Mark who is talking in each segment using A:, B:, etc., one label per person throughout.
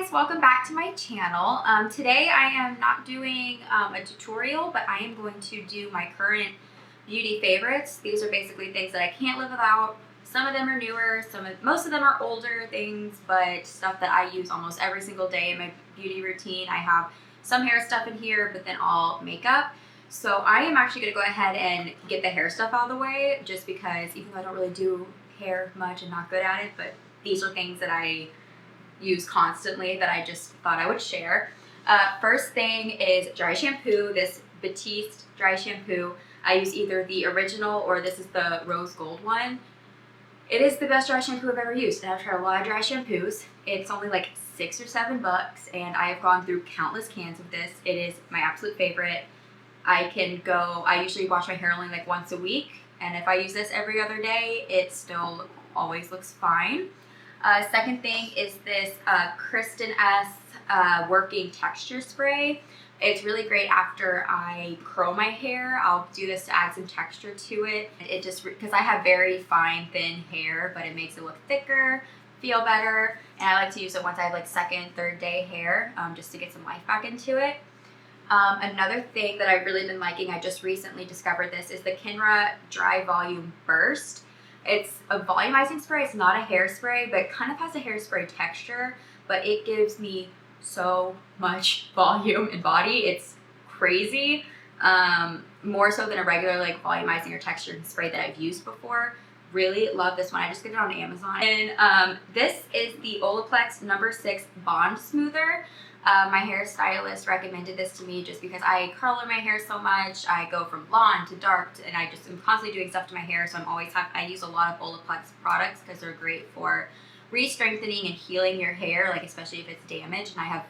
A: guys, welcome back to my channel. Today I am not doing a tutorial, but I am going to do my current beauty favorites. These are basically things that I can't live without. Some of them are newer, most of them are older things, but stuff that I use almost every single day in my beauty routine. I have some hair stuff in here, but then all makeup. So I am actually going to go ahead and get the hair stuff out of the way, just because even though I don't really do hair much and not good at it, but these are things that I use constantly that I just thought I would share. First thing is dry shampoo, this Batsite dry shampoo. I use either the original or this is the rose gold one. It is the best dry shampoo I've ever used, and I've tried a lot of dry shampoos. It's only like $6 or $7, and I have gone through countless cans of this. It is my absolute favorite. I usually wash my hair only like once a week, and if I use this every other day, it still always looks fine. Second thing is this Kristin working texture spray. It's really great after I curl my hair. I'll do this to add some texture to it. It just, because I have very fine, thin hair, but it makes it look thicker, feel better. And I like to use it once I have like second, third day hair, just to get some life back into it. Another thing that I've really been liking, I just recently discovered this, is the Kenra Dry Volume Burst. It's a volumizing spray. It's not a hairspray, but it kind of has a hairspray texture, but it gives me so much volume and body. It's crazy. More so than a regular like volumizing or textured spray that I've used before. Really love this one. I just got it on Amazon. And this is the OLAPLEX No. 6 Bond Smoother. My hairstylist recommended this to me just because I curl my hair so much. I go from blonde to dark, and I just am constantly doing stuff to my hair, so I use a lot of OLAPLEX products because they're great for re-strengthening and healing your hair, like especially if it's damaged. And I have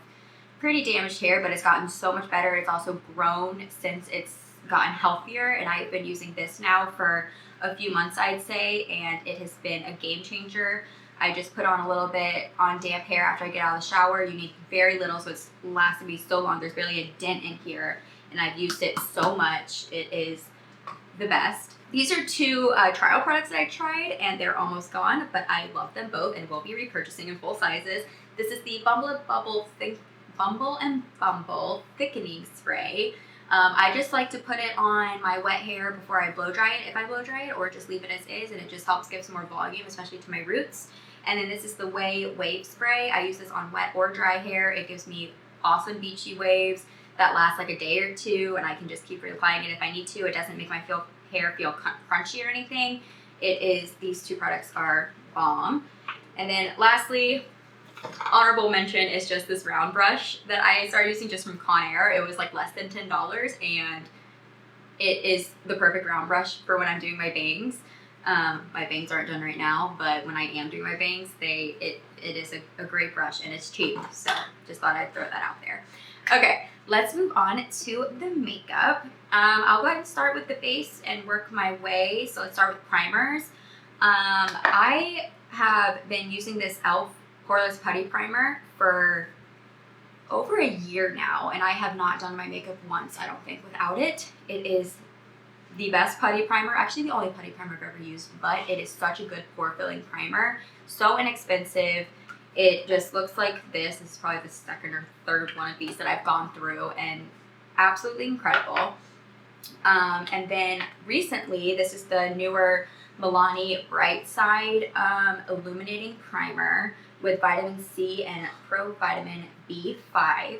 A: pretty damaged hair, but it's gotten so much better. It's also grown since it's gotten healthier, and I've been using this now for a few months, I'd say, and it has been a game changer. I just put on a little bit on damp hair after I get out of the shower. You need very little, so it's lasted me so long. There's barely a dent in here, and I've used it so much. It is the best. These are two trial products that I tried, and they're almost gone, but I love them both and will be repurchasing in full sizes. This is the Bumble and Bumble Thickening Spray. I just like to put it on my wet hair before I blow dry it, if I blow dry it, or just leave it as is, and it just helps give some more volume, especially to my roots. And then this is the OUAI Wave Spray. I use this on wet or dry hair. It gives me awesome beachy waves that last like a day or two, and I can just keep reapplying it if I need to. It doesn't make my hair feel crunchy or anything. These two products are bomb. And then lastly, honorable mention is just this round brush that I started using just from Conair. It was like less than $10, and it is the perfect round brush for when I'm doing my bangs. My bangs aren't done right now, but when I am doing my bangs, it is a great brush, and it's cheap, so just thought I'd throw that out there. Okay, let's move on to the makeup. I'll go ahead and start with the base and work my way. So let's start with primers. I have been using this e.l.f. Poreless Putty Primer for over a year now, and I have not done my makeup once, I don't think, without it. It is the best putty primer, actually the only putty primer I've ever used, but it is such a good pore-filling primer. So inexpensive. It just looks like this. This is probably the second or third one of these that I've gone through, and absolutely incredible. And then recently, this is the newer Milani Bright Side Illuminating Primer with vitamin C and provitamin B5.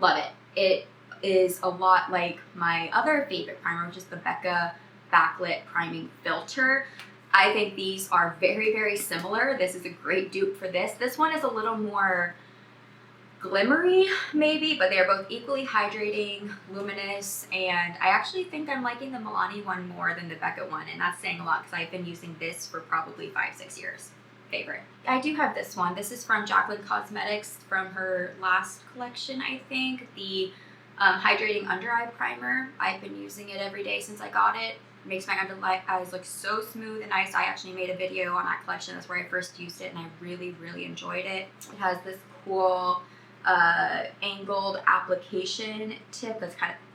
A: Love it. It is a lot like my other favorite primer, which is the BECCA Backlit Priming Filter. I think these are very, very similar. This is a great dupe for this. This one is a little more glimmery, maybe, but they are both equally hydrating, luminous, and I actually think I'm liking the Milani one more than the BECCA one, and that's saying a lot because I've been using this for probably 5-6 years. Favorite. I do have this one. This is from Jaclyn Cosmetics from her last collection, I think. The Hydrating Under Eye Primer. I've been using it every day since I got it. It makes my under eyes look so smooth and nice. I actually made a video on that collection. That's where I first used it, and I really, really enjoyed it. It has this cool angled application tip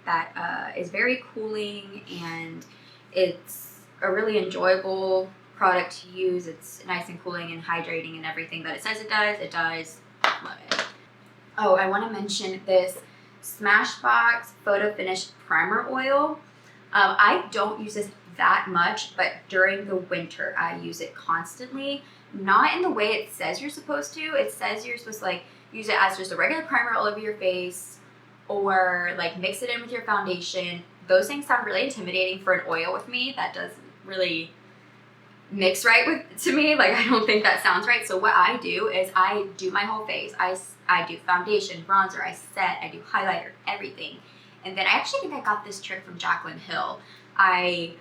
A: that is very cooling, and it's a really enjoyable product to use. It's nice and cooling and hydrating and everything that it says it does. It does. Love it. Oh, I want to mention this Smashbox Photo Finish Primer Oil. I don't use this that much, but during the winter, I use it constantly. Not in the way it says you're supposed to. It says you're supposed to like use it as just a regular primer all over your face, or like mix it in with your foundation. Those things sound really intimidating for an oil with me. That doesn't really mix right with to me. Like, I don't think that sounds right. So what I do is I do my whole face. I do foundation, bronzer, I set, I do highlighter, everything. And then I actually think I got this trick from Jaclyn Hill. I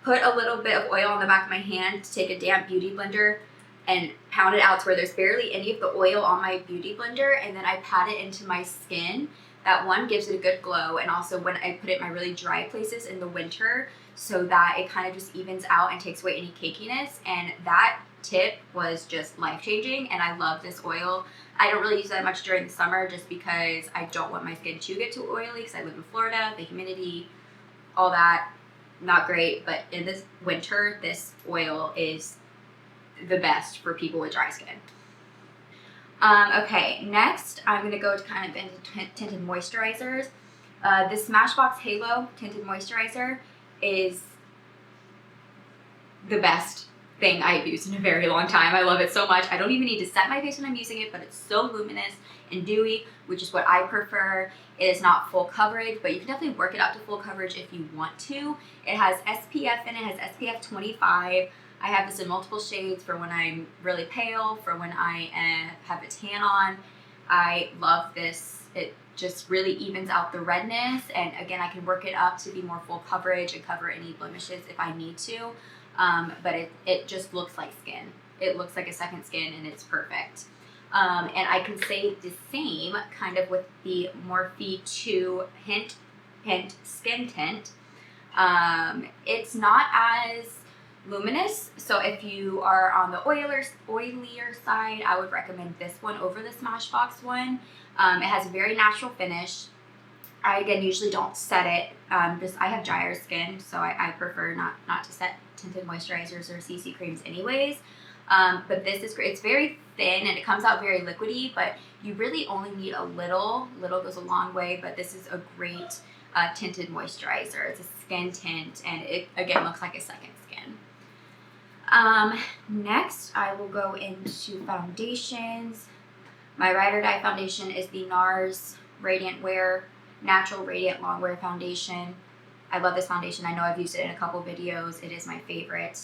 A: put a little bit of oil on the back of my hand to take a damp beauty blender and pound it out to where there's barely any of the oil on my beauty blender, and then I pat it into my skin. That one gives it a good glow, and also when I put it in my really dry places in the winter, so that it kind of just evens out and takes away any cakiness. And that tip was just life-changing, and I love this oil. I don't really use that much during the summer just because I don't want my skin to get too oily because I live in Florida, the humidity, all that, not great. But in this winter, this oil is the best for people with dry skin. Okay, next I'm going to go to kind of into tinted moisturizers. This Smashbox Halo Tinted Moisturizer is the best thing I've used in a very long time. I love it so much. I don't even need to set my face when I'm using it, but it's so luminous and dewy, which is what I prefer. It is not full coverage, but you can definitely work it up to full coverage if you want to. It has SPF in it. It has SPF 25. I have this in multiple shades for when I'm really pale, for when I have a tan on. I love this. It just really evens out the redness, and again, I can work it up to be more full coverage and cover any blemishes if I need to. But it just looks like skin. It looks like a second skin, and it's perfect. And I can say the same kind of with the Morphe 2 Hint Skin Tint. It's not as luminous, so if you are on the oilier side, I would recommend this one over the Smashbox one. It has a very natural finish. I, again, usually don't set it. I have drier skin, so I prefer not to set tinted moisturizers or CC creams anyways. But this is great. It's very thin, and it comes out very liquidy, but you really only need a little. Little goes a long way, but this is a great tinted moisturizer. It's a skin tint, and it, again, looks like a second skin. Next, I will go into foundations. My Ride or Die foundation is the NARS Radiant Wear Natural Radiant Longwear Foundation. I love this foundation. I know I've used it in a couple videos. It is my favorite.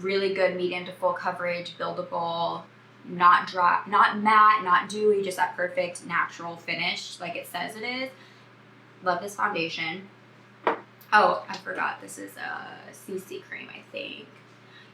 A: Really good medium to full coverage, buildable, not dry, not matte, not dewy, just that perfect natural finish like it says it is. Love this foundation. Oh, I forgot. This is a CC cream, I think.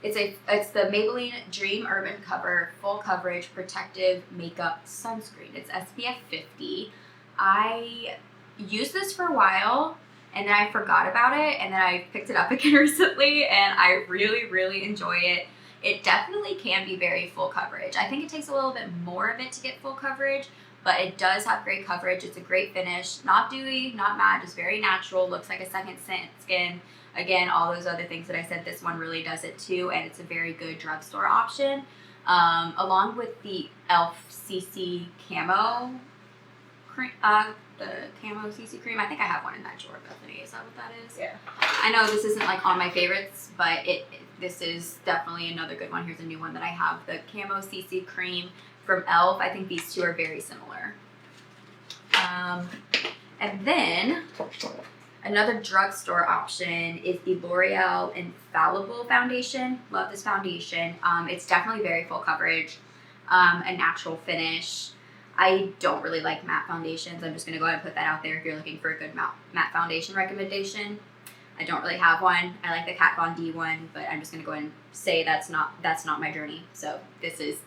A: It's the Maybelline Dream Urban Cover Full Coverage Protective Makeup Sunscreen. It's SPF 50. I used this for a while, and then I forgot about it, and then I picked it up again recently, and I really, really enjoy it. It definitely can be very full coverage. I think it takes a little bit more of it to get full coverage, but it does have great coverage. It's a great finish. Not dewy, not matte, just very natural. Looks like a second skin. Again, all those other things that I said, this one really does it too, and it's a very good drugstore option. Along with the e.l.f. CC Camo cream, the Camo CC cream. I think I have one in that drawer, Bethany. Is that what that is?
B: Yeah.
A: I know this isn't like on my favorites, but this is definitely another good one. Here's a new one that I have. The Camo CC cream from e.l.f. I think these two are very similar. And then another drugstore option is the Loreal Infallible foundation. Love this foundation. It's definitely very full coverage, a natural finish. I don't really like matte foundations. I'm just going to go ahead and put that out there if you're looking for a good matte foundation recommendation. I don't really have one. I like the Kat Von D one, but I'm just going to go ahead and say that's not my journey. So this is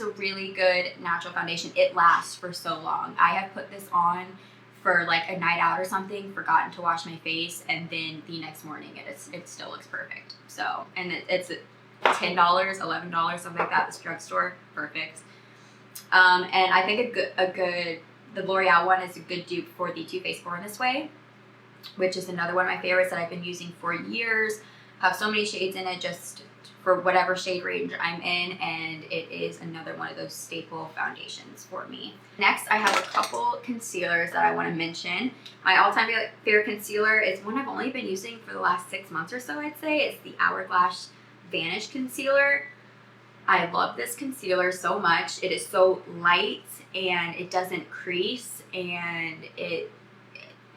A: a really good natural foundation. It lasts for so long. I have put this on for like a night out or something, forgotten to wash my face, and then the next morning it still looks perfect. So, and it's $10, $11, something like that. This drugstore, perfect. And I think the L'Oreal one is a good dupe for the Too Faced Born This Way, which is another one of my favorites that I've been using for years. Have so many shades in it, just for whatever shade range I'm in, and it is another one of those staple foundations for me. Next, I have a couple concealers that I want to mention. My all-time favorite concealer is one I've only been using for the last 6 months or so, I'd say. It's the Hourglass Vanish concealer. I love this concealer so much. It is so light and it doesn't crease, and it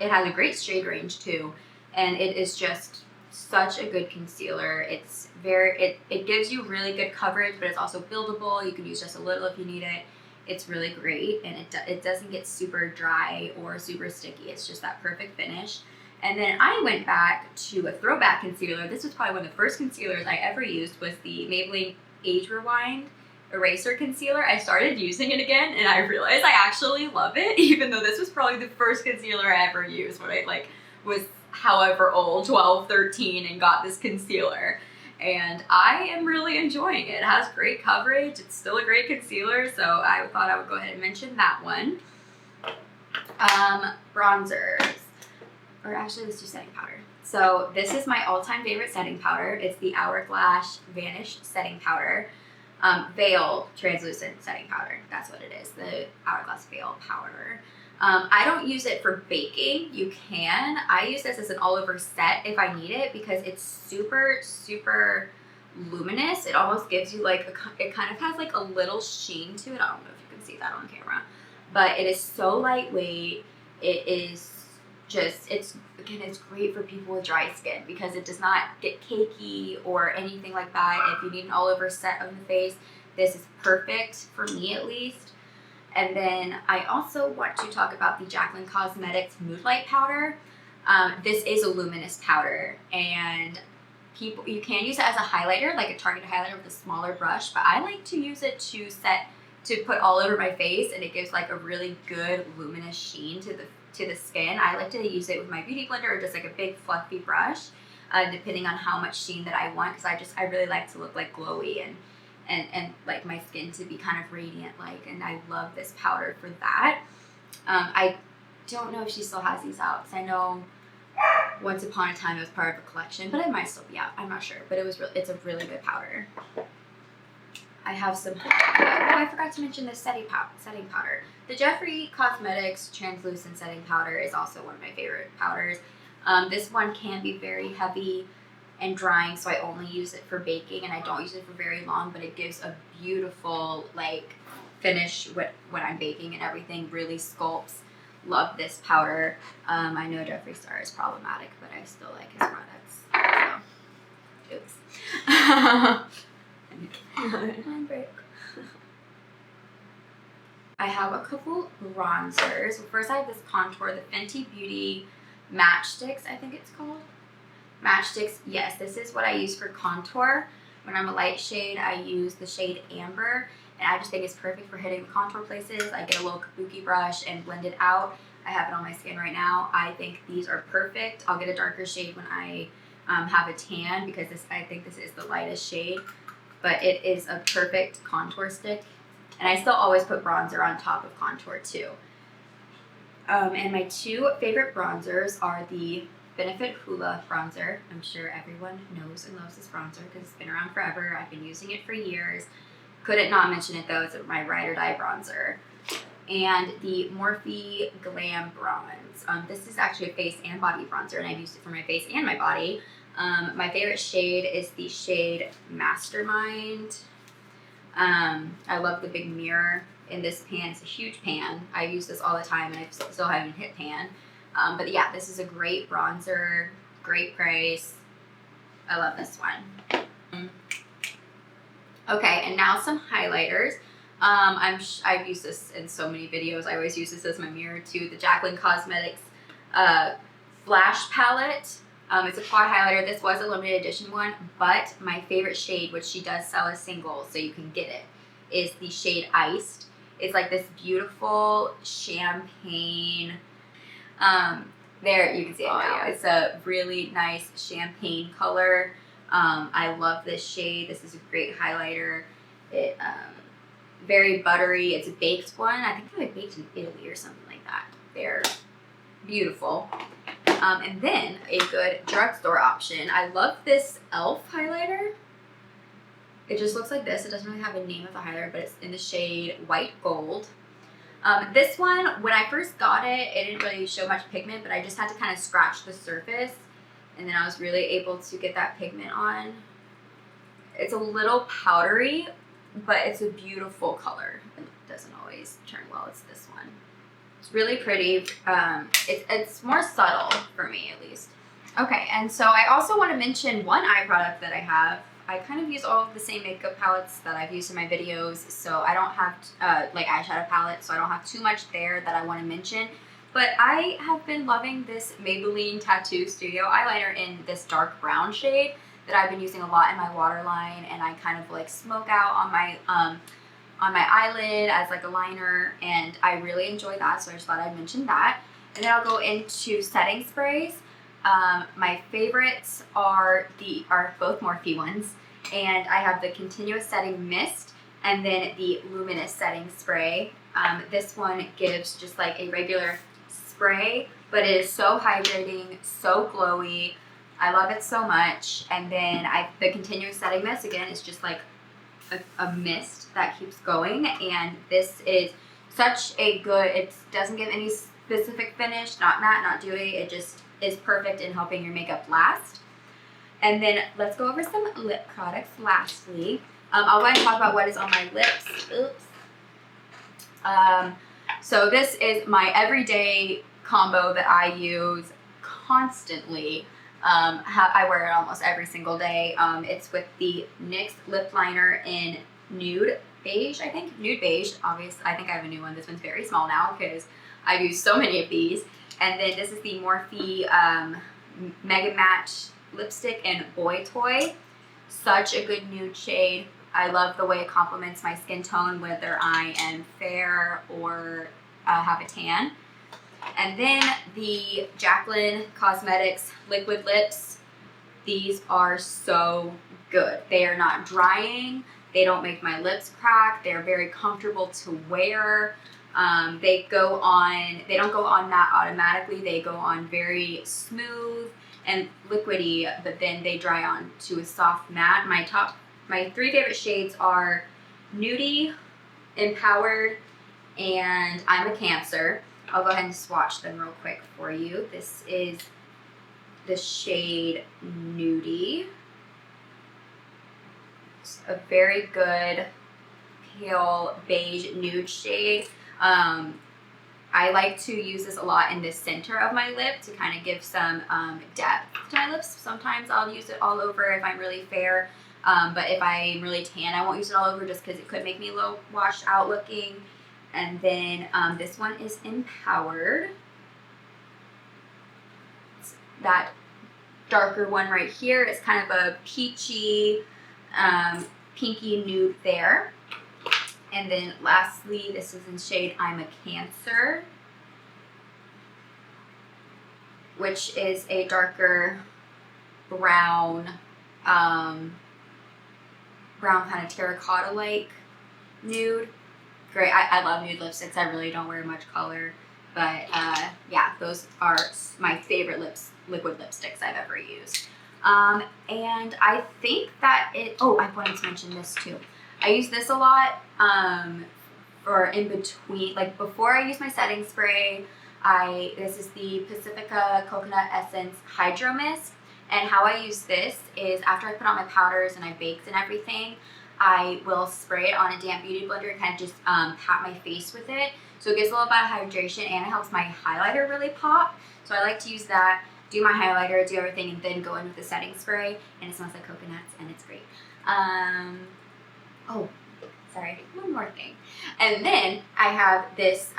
A: has a great shade range too, and it is just such a good concealer. It's it gives you really good coverage, but it's also buildable. You can use just a little if you need it. It's really great, and it doesn't get super dry or super sticky. It's just that perfect finish. And then I went back to a throwback concealer. This was probably one of the first concealers I ever used, was the Maybelline Age Rewind Eraser Concealer. I started using it again, and I realized I actually love it, even though this was probably the first concealer I ever used when I was however old, 12, 13, and got this concealer. And I am really enjoying it. It has great coverage. It's still a great concealer, so I thought I would go ahead and mention that one. Bronzers. Or actually, let's do setting powder. So this is my all-time favorite setting powder. It's the Hourglass Vanish setting powder. Veil translucent setting powder. That's what it is, the Hourglass Veil powder. I don't use it for baking. You can. I use this as an all-over set if I need it, because it's super, super luminous. It almost gives you it kind of has like a little sheen to it. I don't know if you can see that on camera, but it is so lightweight. It is just, it's great for people with dry skin because it does not get cakey or anything like that. If you need an all-over set on the face, this is perfect for me at least. And then I also want to talk about the Jaclyn Cosmetics Moonlight Powder. This is a luminous powder, and you can use it as a highlighter, like a target highlighter with a smaller brush, but I like to use it to put all over my face, and it gives like a really good luminous sheen to the skin. I like to use it with my beauty blender or just like a big fluffy brush, depending on how much sheen that I want, because I really like to look like glowy and like my skin to be kind of radiant and I love this powder for that. I don't know if she still has these out, because I know once upon a time it was part of a collection, but it might still be out. I'm not sure, but it's a really good powder. I have some, I forgot to mention this setting powder. The Jeffree Cosmetics Translucent Setting Powder is also one of my favorite powders. This one can be very heavy and drying, so I only use it for baking, and I don't use it for very long, but it gives a beautiful finish when I'm baking and everything. Really sculpts. Love this powder. I know Jeffree Star is problematic, but I still like his products. So, oops. I have a couple bronzers. First, I have this contour, the Fenty Beauty Matchsticks, I think it's called. Matchsticks, yes, this is what I use for contour. When I'm a light shade, I use the shade Amber, and I just think it's perfect for hitting the contour places. I get a little kabuki brush and blend it out. I have it on my skin right now. I think these are perfect. I'll get a darker shade when I have a tan, because I think this is the lightest shade, but it is a perfect contour stick. And I still always put bronzer on top of contour too. And my two favorite bronzers are the Benefit Hoola bronzer. I'm sure everyone knows and loves this bronzer because it's been around forever. I've been using it for years. Couldn't not mention it though. It's my ride or die bronzer. And the Morphe Glam Bronze. This is actually a face and body bronzer, and I've used it for my face and my body. My favorite shade is the shade Mastermind. I love the big mirror in this pan. It's a huge pan. I use this all the time, and I still haven't hit pan. But yeah, this is a great bronzer, great price. I love this one. Okay, and now some highlighters. I've used this in so many videos. I always use this as my mirror too. The Jaclyn Cosmetics Flash Palette. It's a quad highlighter. This was a limited edition one, but my favorite shade, which she does sell as singles, so you can get it, is the shade Iced. It's like this beautiful champagne. There, you can see it now. Yeah. It's a really nice champagne color. I love this shade. This is a great highlighter. It very buttery. It's a baked one. I think they baked in Italy or something like that. They're beautiful. And then a good drugstore option. I love this e.l.f. highlighter. It just looks like this. It doesn't really have a name of the highlighter, but it's in the shade White Gold. This one, when I first got it, it didn't really show much pigment, but I just had to kind of scratch the surface, and then I was really able to get that pigment on. It's a little powdery, but it's a beautiful color. It doesn't always turn well. It's this one. It's really pretty. It's more subtle for me, at least. Okay, and so I also want to mention one eye product that I have. I kind of use all of the same makeup palettes that I've used in my videos, so I don't have, like eyeshadow palette, so I don't have too much there that I want to mention. But I have been loving this Maybelline Tattoo Studio eyeliner in this dark brown shade that I've been using a lot in my waterline, and I kind of like smoke out on my eyelid as like a liner, and I really enjoy that, so I just thought I'd mention that. And then I'll go into setting sprays. My favorites are both Morphe ones, and I have the Continuous Setting Mist and then the Luminous Setting Spray. This one gives just like a regular spray, but it is so hydrating, so glowy. I love it so much. And then the Continuous Setting Mist, again, is just like a mist that keeps going, and this is such a good, it doesn't give any specific finish, not matte, not dewy, it just is perfect in helping your makeup last. And then let's go over some lip products lastly. I'll go ahead and talk about what is on my lips. Oops. So this is my everyday combo that I use constantly. I wear it almost every single day. It's with the NYX lip liner in Nude Beige, I think. Nude Beige, obviously. I think I have a new one. This one's very small now because I've used so many of these. And then this is the Morphe Mega Match lipstick in Boy Toy. Such a good nude shade. I love the way it complements my skin tone, whether I am fair or have a tan. And then the Jaclyn Cosmetics liquid lips. These are so good. They are not drying. They don't make my lips crack. They're very comfortable to wear. They don't go on matte automatically. They go on very smooth and liquidy, but then they dry on to a soft matte. My three favorite shades are Nudie, Empowered, and I'm a Cancer. I'll go ahead and swatch them real quick for you. This is the shade Nudie. It's a very good pale beige nude shade. I like to use this a lot in the center of my lip to kind of give some depth to my lips. Sometimes I'll use it all over if I'm really fair, but if I'm really tan, I won't use it all over just because it could make me a little washed out looking. And then this one is Empowered. It's that darker one right here. It's kind of a peachy, pinky nude there. And then lastly, this is in shade I'm a Cancer, which is a darker brown, brown kind of terracotta-like nude. Great, I love nude lipsticks. I really don't wear much color, but yeah, those are my favorite liquid lipsticks I've ever used. And I think that I wanted to mention this too. I use this a lot for in between, like before I use my setting spray. This is the Pacifica Coconut Essence Hydro Mist, and how I use this is after I put on my powders and I baked and everything, I will spray it on a damp beauty blender and kind of just pat my face with it. So it gives a little bit of hydration and it helps my highlighter really pop. So I like to use that, do my highlighter, do everything, and then go in with the setting spray, and it smells like coconuts and it's great. Oh, sorry, one more thing. And then I have this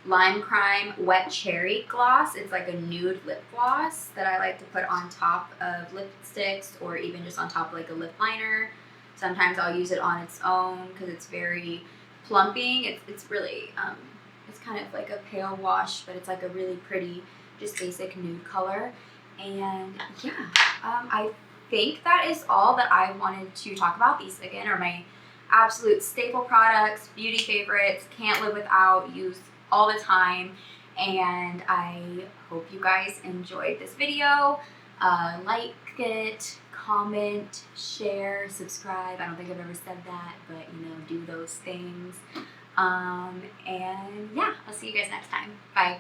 A: Lime Crime Wet Cherry Gloss. It's like a nude lip gloss that I like to put on top of lipsticks or even just on top of like a lip liner. Sometimes I'll use it on its own because it's very plumping. It's really, it's kind of like a pale wash, but it's like a really pretty, just basic nude color. And yeah, I think that is all that I wanted to talk about. These, again, are my absolute staple products, beauty favorites, can't live without, use all the time. And I hope you guys enjoyed this video. Like it, comment, share, subscribe. I don't think I've ever said that, but you know, do those things. And yeah, I'll see you guys next time. Bye.